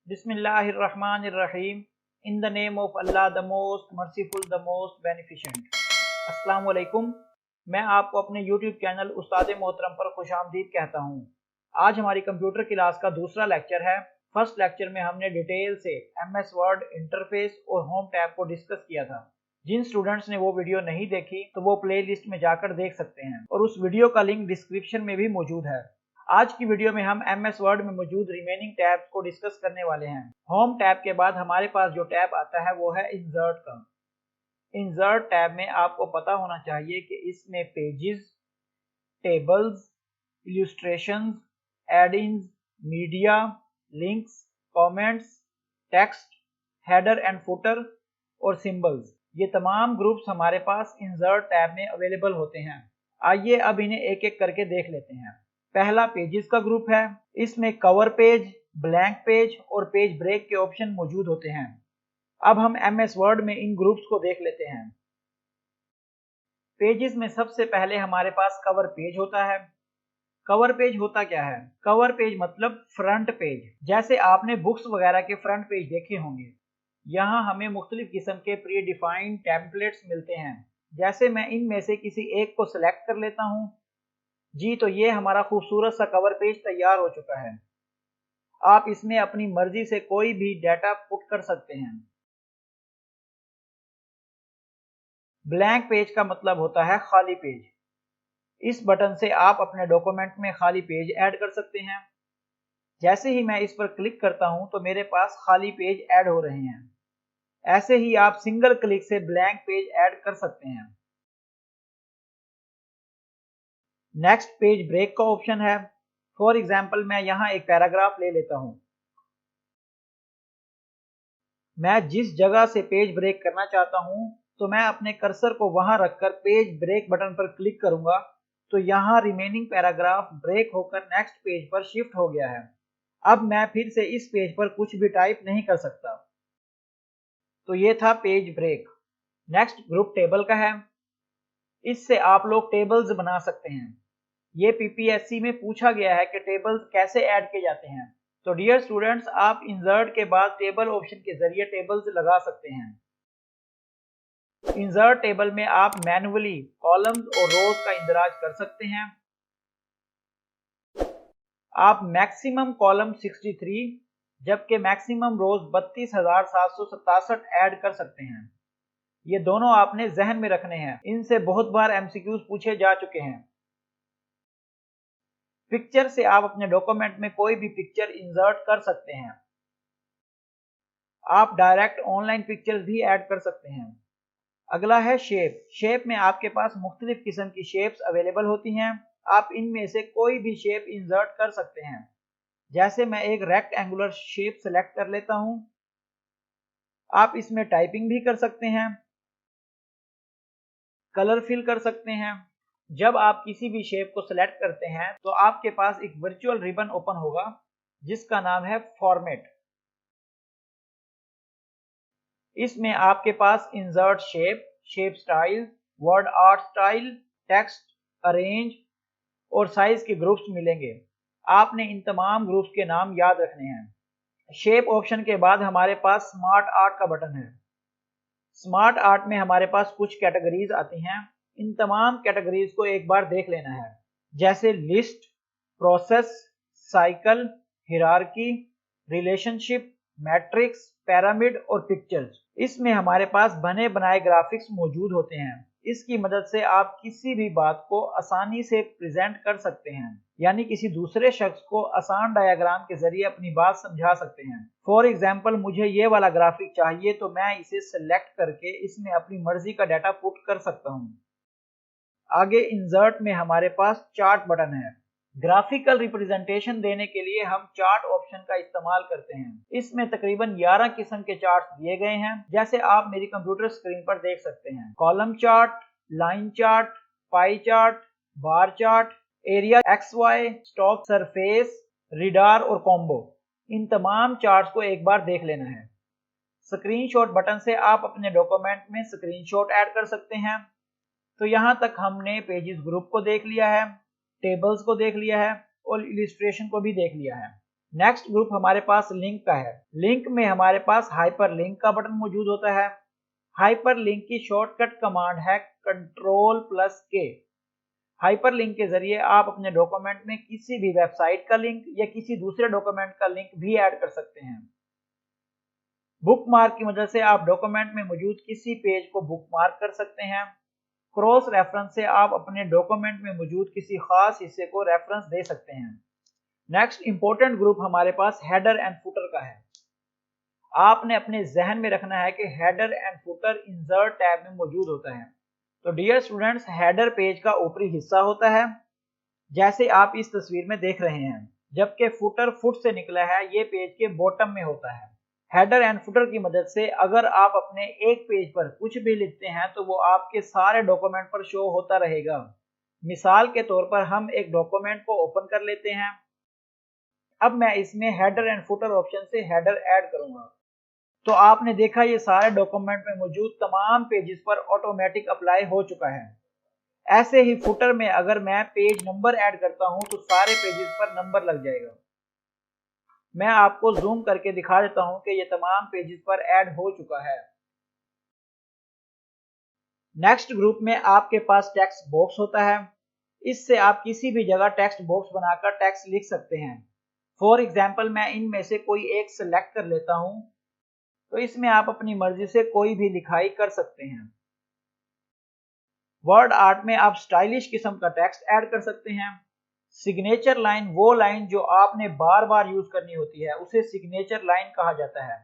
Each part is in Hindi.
बिस्मिल्लाहिर्रहमानिर्रहीम। In the name of Allah the most merciful the most beneficent. अस्सलाम वालेकुम। मैं आपको अपने यूट्यूब चैनल उस्ताद मोहतरम पर खुशामदीद कहता हूँ। आज हमारी कंप्यूटर क्लास का दूसरा लेक्चर है। फर्स्ट लेक्चर में हमने डिटेल से MS वर्ड इंटरफेस और होम टैब को डिस्कस किया था। जिन स्टूडेंट्स ने वो वीडियो नहीं देखी तो वो प्ले लिस्ट में जाकर देख सकते हैं और उस वीडियो का लिंक डिस्क्रिप्शन में भी मौजूद है। आज की वीडियो में हम MS वर्ड में मौजूद रिमेनिंग टैब्स को डिस्कस करने वाले हैं। होम टैब के बाद हमारे पास जो टैब आता है वो है इंसर्ट का। इंसर्ट टैब में आपको पता होना चाहिए कि इसमें pages, tables, illustrations, add-ins, media, links, comments, text, header and footer और सिंबल्स, ये तमाम ग्रुप्स हमारे पास इंसर्ट टैब में अवेलेबल होते हैं। आइए अब इन्हें एक एक करके देख लेते हैं। पहला पेजेस का ग्रुप है। इसमें कवर पेज, ब्लैंक पेज और पेज ब्रेक के ऑप्शन मौजूद होते हैं। अब हम MS वर्ड में इन ग्रुप्स को देख लेते हैं। पेजेस में सबसे पहले हमारे पास कवर पेज होता है। कवर पेज होता क्या है? कवर पेज मतलब फ्रंट पेज। जैसे आपने बुक्स वगैरह के फ्रंट पेज देखे होंगे। यहाँ हमें मुख्तलिफ किस्म के प्री डिफाइंड टेम्पलेट्स मिलते हैं। जैसे मैं इनमें से किसी एक को सिलेक्ट कर लेता हूँ जी, तो ये हमारा खूबसूरत सा कवर पेज तैयार हो चुका है। आप इसमें अपनी मर्जी से कोई भी डाटा पुट कर सकते हैं। ब्लैंक पेज का मतलब होता है खाली पेज। इस बटन से आप अपने डॉक्यूमेंट में खाली पेज ऐड कर सकते हैं। जैसे ही मैं इस पर क्लिक करता हूं तो मेरे पास खाली पेज ऐड हो रहे हैं। ऐसे ही आप सिंगल क्लिक से ब्लैंक पेज ऐड कर सकते हैं। नेक्स्ट पेज ब्रेक का ऑप्शन है। फॉर एग्जाम्पल मैं यहाँ एक पैराग्राफ ले लेता हूँ। मैं जिस जगह से पेज ब्रेक करना चाहता हूँ तो मैं अपने कर्सर को वहां रखकर पेज ब्रेक बटन पर क्लिक करूंगा तो यहाँ रिमेनिंग पैराग्राफ ब्रेक होकर नेक्स्ट पेज पर शिफ्ट हो गया है। अब मैं फिर से इस पेज पर कुछ भी टाइप नहीं कर सकता। तो ये था page break. Next group table का है। इससे आप लोग टेबल्स बना सकते हैं। ये PPSC में पूछा गया है कि टेबल्स कैसे ऐड किए जाते हैं। तो डियर स्टूडेंट्स, आप इंसर्ट के बाद टेबल ऑप्शन के जरिए टेबल्स लगा सकते हैं। इंसर्ट टेबल में आप मैन्युअली कॉलम्स और रोज का इंदराज कर सकते हैं। आप मैक्सिमम कॉलम 63 जबकि मैक्सिमम रोज 32,767 ऐड कर सकते हैं। ये दोनों आपने जहन में रखने हैं। इनसे बहुत बार MCQs पूछे जा चुके हैं। पिक्चर से आप अपने डॉक्यूमेंट में कोई भी पिक्चर इंसर्ट कर सकते हैं। आप डायरेक्ट ऑनलाइन पिक्चर्स भी ऐड कर सकते हैं। अगला है शेप। शेप में आपके पास मुख्तलिफ किस्म की शेप्स अवेलेबल होती हैं। आप इनमें से कोई भी शेप इंसर्ट कर सकते हैं। जैसे मैं एक रेक्टेंगुलर शेप सेलेक्ट कर लेता हूं। आप इसमें टाइपिंग भी कर सकते हैं, कलर फिल कर सकते हैं। जब आप किसी भी शेप को सिलेक्ट करते हैं तो आपके पास एक वर्चुअल रिबन ओपन होगा जिसका नाम है फॉर्मेट। इसमें आपके पास insert shape, shape style, word art style, text, arrange और साइज के ग्रुप्स मिलेंगे। आपने इन तमाम ग्रुप्स के नाम याद रखने हैं। शेप ऑप्शन के बाद हमारे पास स्मार्ट आर्ट का बटन है। स्मार्ट आर्ट में हमारे पास कुछ कैटेगरीज आती हैं। इन तमाम कैटेगरीज को एक बार देख लेना है। जैसे list, process, cycle, hierarchy, relationship, matrix, pyramid और पिक्चर्स। इसमें हमारे पास बने बनाए ग्राफिक्स मौजूद होते हैं। इसकी मदद से आप किसी भी बात को आसानी से प्रेजेंट कर सकते हैं, यानी किसी दूसरे शख्स को आसान डायग्राम के जरिए अपनी बात समझा सकते हैं। फॉर एग्जाम्पल मुझे ये वाला ग्राफिक चाहिए तो मैं इसे सिलेक्ट करके इसमें अपनी मर्जी का डाटा पुट कर सकता हूँ। आगे इंसर्ट में हमारे पास चार्ट बटन है। ग्राफिकल रिप्रेजेंटेशन देने के लिए हम चार्ट ऑप्शन का इस्तेमाल करते हैं। इसमें तकरीबन 11 किस्म के चार्ट दिए गए हैं, जैसे आप मेरी कंप्यूटर स्क्रीन पर देख सकते हैं। Column chart, line chart, pie chart, bar chart, area XY, stock surface, radar और कॉम्बो। इन तमाम चार्ट्स को एक बार देख लेना है। स्क्रीनशॉट बटन से आप अपने डॉक्यूमेंट में स्क्रीनशॉट ऐड कर सकते हैं। तो यहाँ तक हमने पेजेस ग्रुप को देख लिया है, टेबल्स को देख लिया है और इलिस्ट्रेशन को भी देख लिया है। नेक्स्ट ग्रुप हमारे पास लिंक का है। लिंक में हमारे पास हाइपर लिंक का बटन मौजूद होता है। हाइपर लिंक की शॉर्टकट कमांड है Ctrl+K। हाइपर लिंक के जरिए आप अपने डॉक्यूमेंट में किसी भी वेबसाइट का लिंक या किसी दूसरे डॉक्यूमेंट का लिंक भी ऐड कर सकते हैं। बुकमार्क की मदद से आप डॉक्यूमेंट में मौजूद किसी पेज को बुकमार्क कर सकते हैं। क्रॉस रेफरेंस से आप अपने डॉक्यूमेंट में मौजूद किसी खास हिस्से को रेफरेंस दे सकते हैं। नेक्स्ट इंपॉर्टेंट ग्रुप हमारे पास हेडर एंड फुटर का है। आपने अपने जहन में रखना है कि header and footer insert tab में मौजूद होता है। तो डियर स्टूडेंट्स, हेडर पेज का ऊपरी हिस्सा होता है जैसे आप इस तस्वीर में देख रहे हैं, जबकि फुटर फुट से निकला है, ये पेज के बॉटम में होता है। हेडर एंड फुटर की मदद से अगर आप अपने एक पेज पर कुछ भी लिखते हैं तो वो आपके सारे डॉक्यूमेंट पर शो होता रहेगा। मिसाल के तौर पर हम एक डॉक्यूमेंट को ओपन कर लेते हैं। अब मैं इसमें हेडर एंड फुटर ऑप्शन से हेडर ऐड करूंगा। तो आपने देखा ये सारे डॉक्यूमेंट में मौजूद तमाम पेजेस पर ऑटोमेटिक अप्लाई हो चुका है। ऐसे ही फुटर में अगर मैं पेज नंबर ऐड करता हूं तो सारे पेजेस पर नंबर लग जाएगा। मैं आपको जूम करके दिखा देता हूं कि ये तमाम पेजेस पर ऐड हो चुका है। नेक्स्ट ग्रुप में आपके पास टेक्स्ट बॉक्स होता है। इससे आप किसी भी जगह टेक्स्ट बॉक्स बनाकर टेक्स्ट लिख सकते हैं। फॉर एग्जाम्पल मैं इनमें से कोई एक सिलेक्ट कर लेता हूं, तो इसमें आप अपनी मर्जी से कोई भी लिखाई कर सकते हैं। वर्ड आर्ट में आप स्टाइलिश किस्म का टेक्स्ट ऐड कर सकते हैं। सिग्नेचर लाइन वो लाइन जो आपने बार बार यूज करनी होती है, उसे सिग्नेचर लाइन कहा जाता है।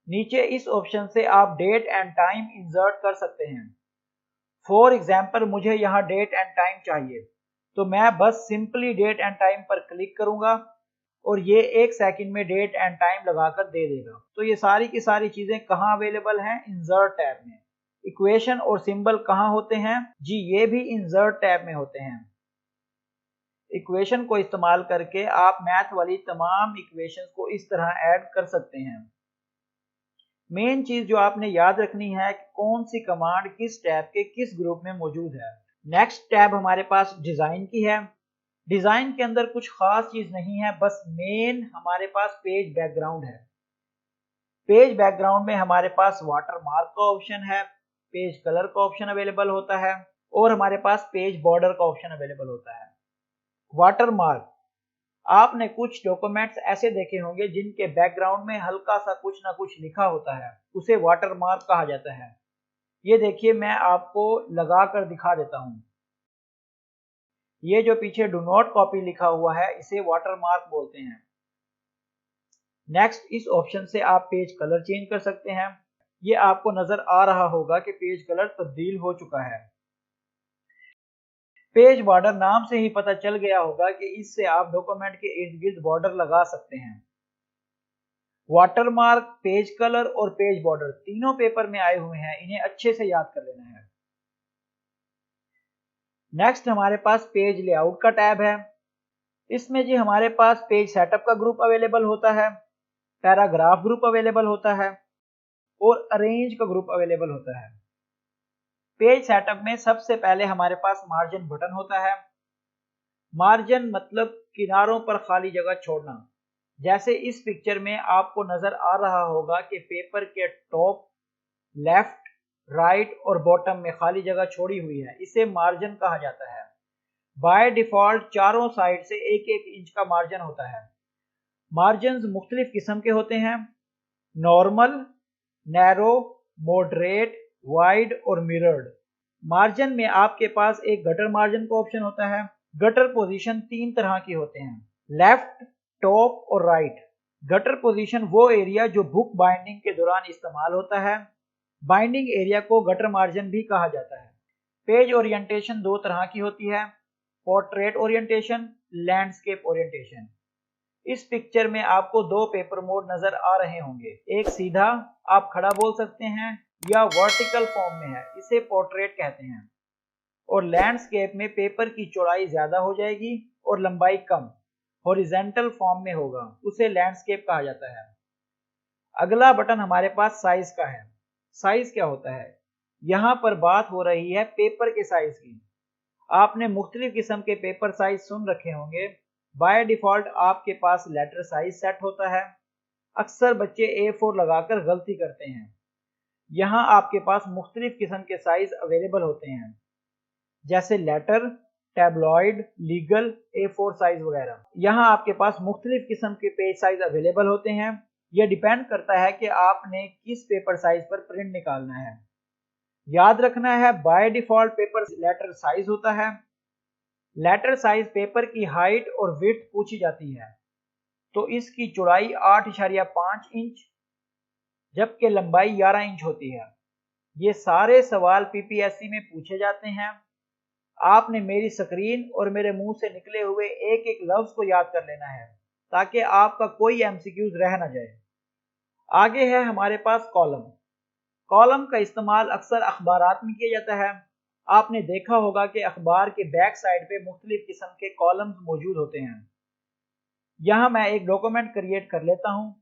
नीचे इस ऑप्शन से आप डेट एंड टाइम इंसर्ट कर सकते हैं। फॉर एग्जाम्पल मुझे यहाँ डेट एंड टाइम चाहिए, तो मैं बस सिंपली डेट एंड टाइम पर क्लिक करूंगा और ये 1 सेकंड में डेट एंड टाइम लगाकर दे देगा। तो ये सारी की सारी चीजें कहाँ अवेलेबल हैं? इंसर्ट टैब में। इक्वेशन और सिंबल कहाँ होते हैं? जी ये भी इंसर्ट टैब में होते हैं। इक्वेशन को इस्तेमाल करके आप मैथ वाली तमाम इक्वेशंस को इस तरह ऐड कर सकते हैं। मेन चीज जो आपने याद रखनी है कि कौन सी कमांड किस टैब के किस ग्रुप में मौजूद है। नेक्स्ट टैब हमारे पास डिजाइन की है। डिजाइन के अंदर कुछ खास चीज नहीं है, बस मेन हमारे पास पेज बैकग्राउंड है। पेज बैकग्राउंड में हमारे पास वाटर मार्क का ऑप्शन है, पेज कलर का ऑप्शन अवेलेबल होता है और हमारे पास पेज बॉर्डर का ऑप्शन अवेलेबल होता है। वाटर मार्क, आपने कुछ डॉक्यूमेंट्स ऐसे देखे होंगे जिनके बैकग्राउंड में हल्का सा कुछ ना कुछ लिखा होता है, उसे वाटर मार्क कहा जाता है। ये देखिए मैं आपको लगा कर दिखा देता हूं। ये जो पीछे डू नॉट कॉपी लिखा हुआ है, इसे वाटर मार्क बोलते हैं। नेक्स्ट इस ऑप्शन से आप पेज कलर चेंज कर सकते हैं। ये आपको नजर आ रहा होगा कि पेज कलर तब्दील हो चुका है। पेज बॉर्डर नाम से ही पता चल गया होगा कि इससे आप डॉक्यूमेंट के इर्द गिर्द बॉर्डर लगा सकते हैं। वाटरमार्क, पेज कलर और पेज बॉर्डर तीनों पेपर में आए हुए हैं, इन्हें अच्छे से याद कर लेना है। नेक्स्ट हमारे पास पेज लेआउट का टैब है। इसमें जी हमारे पास पेज सेटअप का ग्रुप अवेलेबल होता है, पैराग्राफ ग्रुप अवेलेबल होता है और अरेंज का ग्रुप अवेलेबल होता है। पेज सेटअप में सबसे पहले हमारे पास मार्जिन बटन होता है। मार्जिन मतलब किनारों पर खाली जगह छोड़ना। जैसे इस पिक्चर में आपको नजर आ रहा होगा कि पेपर के टॉप, लेफ्ट, राइट और बॉटम में खाली जगह छोड़ी हुई है, इसे मार्जिन कहा जाता है। बाय डिफॉल्ट चारों साइड से 1-1 इंच का मार्जिन होता है। मार्जिन मुख्तलिफ किस्म के होते हैं, नॉर्मल, नैरो, मॉडरेट, वाइड और मिरर्ड। मार्जिन में आपके पास एक गटर मार्जिन का ऑप्शन होता है। गटर पोजीशन 3 तरह के होते हैं, लेफ्ट, टॉप और राइट। गटर पोजीशन वो एरिया जो बुक बाइंडिंग के दौरान इस्तेमाल होता है। बाइंडिंग एरिया को गटर मार्जिन भी कहा जाता है। पेज ओरिएंटेशन 2 तरह की होती है, पोर्ट्रेट ओरिएंटेशन, लैंडस्केप ओरिएंटेशन। इस पिक्चर में आपको 2 पेपर मोड नजर आ रहे होंगे, एक सीधा आप खड़ा बोल सकते हैं या वर्टिकल फॉर्म में है, इसे पोर्ट्रेट कहते हैं। और लैंडस्केप में पेपर की चौड़ाई ज्यादा हो जाएगी और लंबाई कम, हॉरिजॉन्टल फॉर्म में होगा, उसे लैंडस्केप कहा जाता है। अगला बटन हमारे पास साइज का है। साइज क्या होता है? यहाँ पर बात हो रही है पेपर के साइज की। आपने मुख्तलिफ किस्म के पेपर साइज सुन रखे होंगे, बाय डिफ़ॉल्ट आपके पास लेटर साइज सेट होता है। अक्सर बच्चे A4 लगाकर गलती करते हैं। यहाँ आपके पास मुख्तलिफ किस्म के साइज अवेलेबल होते हैं, जैसे letter, tabloid, legal, A4 size वगैरह। यहाँ आपके पास मुख्तलिफ किस्म के पेज साइज अवेलेबल होते हैं। यह डिपेंड करता है कि आपने किस पेपर साइज पर प्रिंट निकालना है। याद रखना है, by default paper letter size होता है। लेटर साइज पेपर की हाइट और विड्थ पूछी जाती है, तो इसकी चौड़ाई 8.5 इंच जबकि लंबाई 11 इंच होती है। ये सारे सवाल पीपीएससी में पूछे जाते हैं। आपने मेरी स्क्रीन और मेरे मुंह से निकले हुए एक एक लफ्ज को याद कर लेना है, ताकि आपका कोई एमसीक्यूज रह ना जाए। आगे है हमारे पास कॉलम। कॉलम का इस्तेमाल अक्सर अखबारात में किया जाता है। आपने देखा होगा कि अखबार के बैक साइड पे मुख्तलिफ किस्म के कॉलम्स मौजूद होते हैं। यहाँ मैं एक डॉक्यूमेंट क्रिएट कर लेता हूँ।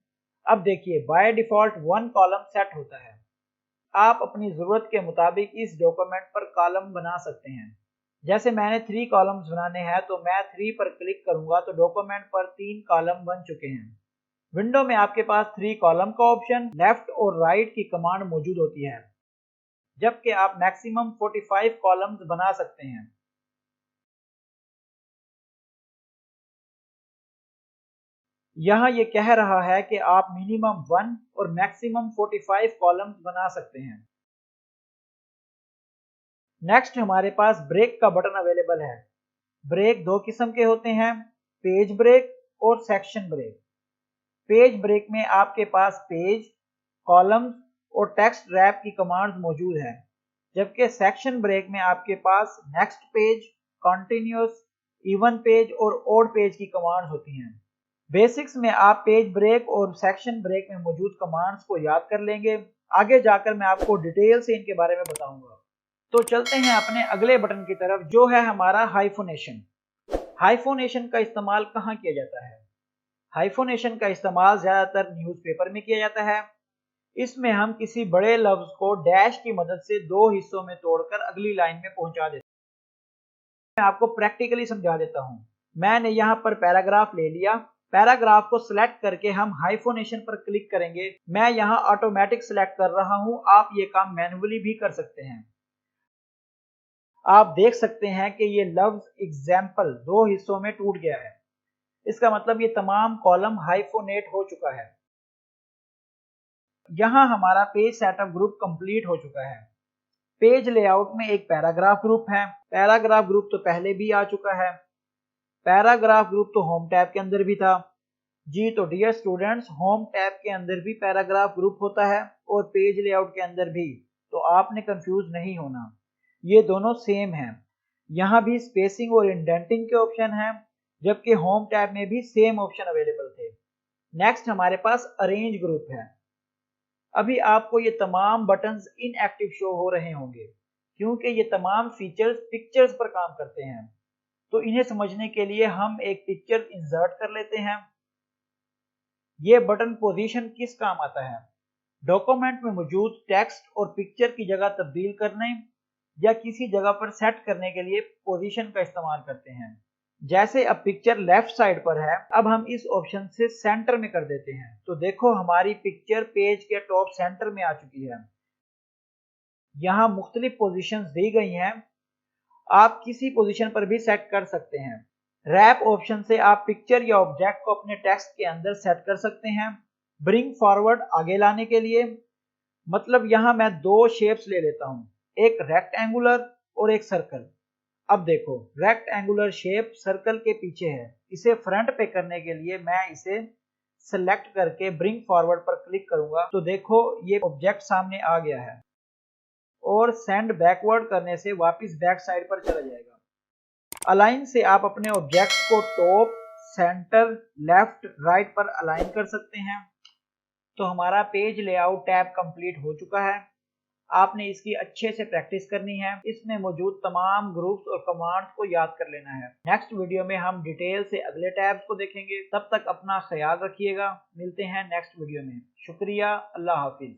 अब देखिए, बाय डिफ़ॉल्ट 1 कॉलम सेट होता है। आप अपनी ज़रूरत के मुताबिक इस डॉक्यूमेंट पर कॉलम बना सकते हैं। जैसे मैंने 3 कॉलम्स बनाने हैं, तो मैं 3 पर क्लिक करूंगा तो डॉक्यूमेंट पर 3 कॉलम बन चुके हैं। विंडो में आपके पास 3 कॉलम का ऑप्शन, लेफ्ट और राइट की कमांड मौजूद होती है, जबकि आप मैक्सिमम 45 कॉलम्स बना सकते हैं। यहाँ ये कह रहा है कि आप मिनिमम 1 और मैक्सिमम 45 कॉलम्स बना सकते हैं। नेक्स्ट हमारे पास ब्रेक का बटन अवेलेबल है। ब्रेक 2 किस्म के होते हैं, पेज ब्रेक और सेक्शन ब्रेक। पेज ब्रेक में आपके पास पेज, कॉलम्स और टेक्स्ट रैप की कमांड्स मौजूद है, जबकि सेक्शन ब्रेक में आपके पास next page, continuous, even page और ऑड पेज की कमांड्स होती हैं। बेसिक्स में आप पेज ब्रेक और सेक्शन ब्रेक में मौजूद कमांड्स को याद कर लेंगे। आगे जाकर मैं आपको डिटेल से इनके बारे में बताऊंगा। तो चलते हैं अपने अगले बटन की तरफ, जो है हमारा हाइफोनेशन। हाइफोनेशन का इस्तेमाल कहाँ किया जाता है? हाइफोनेशन का इस्तेमाल ज्यादातर न्यूज़पेपर में किया जाता है। इसमें हम किसी बड़े लफ्ज को डैश की मदद से 2 हिस्सों में तोड़कर अगली लाइन में पहुंचा देते हैं। मैं आपको प्रैक्टिकली समझा देता हूं। मैंने यहाँ पर पैराग्राफ ले लिया। पैराग्राफ को सिलेक्ट करके हम हाइफोनेशन पर क्लिक करेंगे। मैं यहाँ ऑटोमेटिक सिलेक्ट कर रहा हूँ, आप ये काम मैन्युअली भी कर सकते हैं। आप देख सकते हैं कि ये लफ्ज एग्जाम्पल 2 हिस्सों में टूट गया है। इसका मतलब ये तमाम कॉलम हाइफोनेट हो चुका है। यहाँ हमारा पेज सेटअप ग्रुप कंप्लीट हो चुका है। पेज लेआउट में एक पैराग्राफ ग्रुप है। पैराग्राफ ग्रुप तो पहले भी आ चुका है। पैराग्राफ ग्रुप तो होम टैब के अंदर भी था। जी तो डियर स्टूडेंट्स, होम टैब के अंदर भी पैराग्राफ ग्रुप होता है और पेज लेआउट के अंदर भी, तो आपने कंफ्यूज नहीं होना, ये दोनों सेम हैं। यहाँ भी स्पेसिंग और इंडेंटिंग के ऑप्शन हैं, जबकि होम टैब में भी सेम ऑप्शन अवेलेबल थे। नेक्स्ट हमारे पास अरेंज ग्रुप है। अभी आपको ये तमाम बटन्स इनएक्टिव शो हो रहे होंगे, क्योंकि ये तमाम फीचर्स पिक्चर्स पर काम करते हैं। तो इन्हें समझने के लिए हम एक पिक्चर इंसर्ट कर लेते हैं। ये बटन पोजीशन किस काम आता है? डॉक्यूमेंट में मौजूद टेक्स्ट और पिक्चर की जगह तब्दील करने या किसी जगह पर सेट करने के लिए पोजीशन का इस्तेमाल करते हैं। जैसे अब पिक्चर लेफ्ट साइड पर है, अब हम इस ऑप्शन से सेंटर में कर देते हैं, तो देखो हमारी पिक्चर पेज के टॉप सेंटर में आ चुकी है। यहाँ मुख्तलिफ पोजीशंस दी गई हैं, आप किसी पोजीशन पर भी सेट कर सकते हैं। रैप ऑप्शन से आप पिक्चर या ऑब्जेक्ट को अपने टेक्स्ट के अंदर सेट कर सकते हैं। ब्रिंग फॉरवर्ड आगे लाने के लिए, मतलब यहाँ मैं 2 शेप्स ले लेता हूँ, एक रेक्टेंगुलर और एक सर्कल। अब देखो, रेक्टेंगुलर शेप सर्कल के पीछे है। इसे फ्रंट पे करने के लिए मैं इसे सेलेक्ट करके ब्रिंग फॉरवर्ड पर क्लिक करूंगा, तो देखो ये ऑब्जेक्ट सामने आ गया है और सेंड बैकवर्ड करने से वापस बैक साइड पर चला जाएगा। अलाइन से आप अपने ऑब्जेक्ट को टॉप, सेंटर, लेफ्ट, राइट पर अलाइन कर सकते हैं। तो हमारा पेज लेआउट टैब कंप्लीट हो चुका है। आपने इसकी अच्छे से प्रैक्टिस करनी है। इसमें मौजूद तमाम ग्रुप्स और कमांड्स को याद कर लेना है। नेक्स्ट वीडियो में हम डिटेल से अगले टैब्स को देखेंगे। तब तक अपना ख्याल रखिएगा। मिलते हैं नेक्स्ट वीडियो में। शुक्रिया। अल्लाह हाफिज।